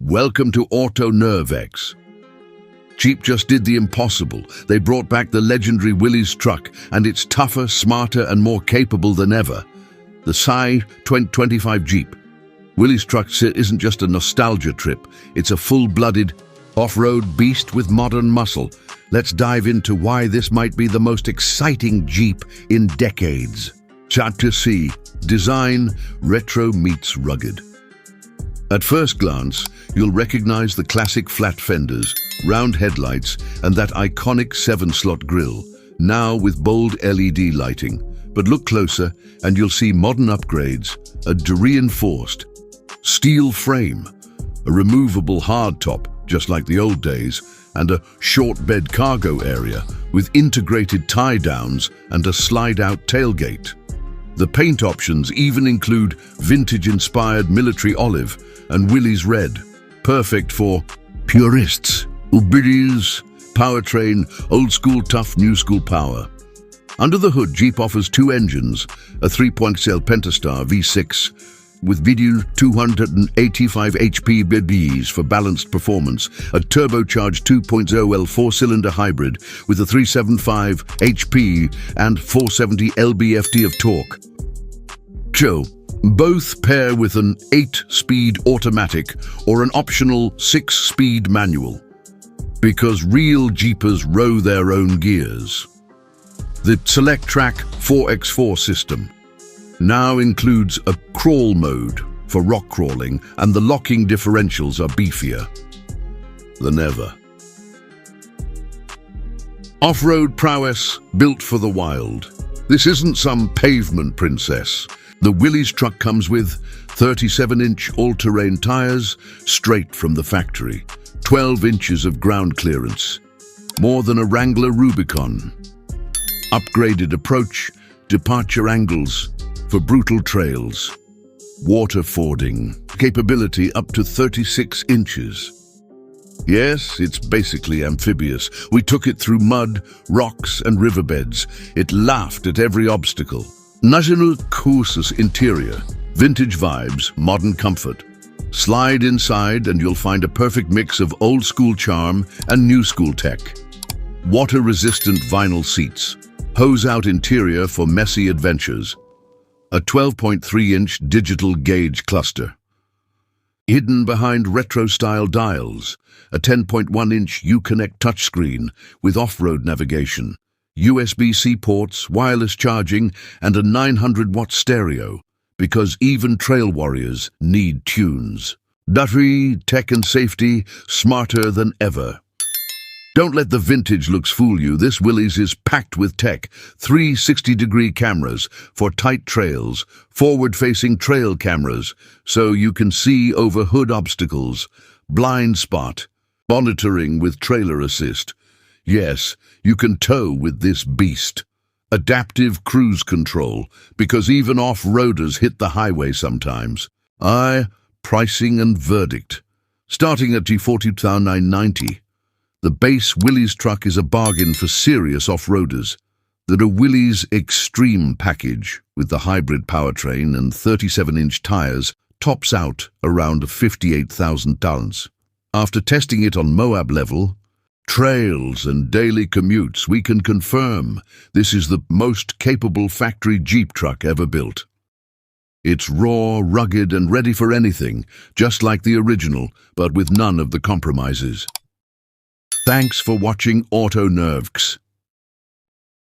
Welcome to AutoNerveX. Jeep just did the impossible. They brought back the legendary Willys Truck, and it's tougher, smarter, and more capable than ever. The Psy 2025 Jeep. Willys Truck isn't just a nostalgia trip. It's a full-blooded, off-road beast with modern muscle. Let's dive into why this might be the most exciting Jeep in decades. Chapter C. Design, retro meets rugged. At first glance, you'll recognize the classic flat fenders, round headlights, and that iconic 7-slot grille, now with bold LED lighting. But look closer, and you'll see modern upgrades, a reinforced steel frame, a removable hardtop, just like the old days, and a short bed cargo area with integrated tie-downs and a slide-out tailgate. The paint options even include vintage-inspired military olive and Willys red, perfect for purists, Ubidis, powertrain, old-school tough, new-school power. Under the hood, Jeep offers two engines, a 3.0 Pentastar V6 with VDU 285 HP BBs for balanced performance, a turbocharged 2.0L four-cylinder hybrid with a 375 HP and 470 lb-ft of torque. Both pair with an 8-speed automatic or an optional 6-speed manual, because real Jeepers row their own gears. The Select Track 4x4 system now includes a crawl mode for rock crawling, and the locking differentials are beefier than ever. Off-road prowess built for the wild. This isn't some pavement princess. The Willys Truck comes with 37-inch all-terrain tires straight from the factory, 12 inches of ground clearance, more than a Wrangler Rubicon. Upgraded approach, departure angles for brutal trails, water fording, capability up to 36 inches. Yes, it's basically amphibious. We took it through mud, rocks, and riverbeds. It laughed at every obstacle. National Courses interior, vintage vibes, modern comfort. Slide inside and you'll find a perfect mix of old-school charm and new-school tech. Water-resistant vinyl seats, hose-out interior for messy adventures. A 12.3-inch digital gauge cluster. Hidden behind retro-style dials, a 10.1-inch Uconnect touchscreen with off-road navigation, USB-C ports, wireless charging, and a 900-watt stereo, because even trail warriors need tunes. Battery, tech and safety, smarter than ever. Don't let the vintage looks fool you. This Willys is packed with tech. 360-degree cameras for tight trails, forward-facing trail cameras so you can see over hood obstacles, blind spot, monitoring with trailer assist. Yes, you can tow with this beast. Adaptive cruise control, because even off-roaders hit the highway sometimes. Pricing and verdict. Starting at $42,990. The base Willys Truck is a bargain for serious off-roaders. The Willys Extreme package, with the hybrid powertrain and 37-inch tires, tops out around $58,000. After testing it on Moab level, trails and daily commutes, we can confirm this is the most capable factory Jeep truck ever built. It's raw, rugged, and ready for anything, just like the original, but with none of the compromises. Thanks for watching AutoNerveX.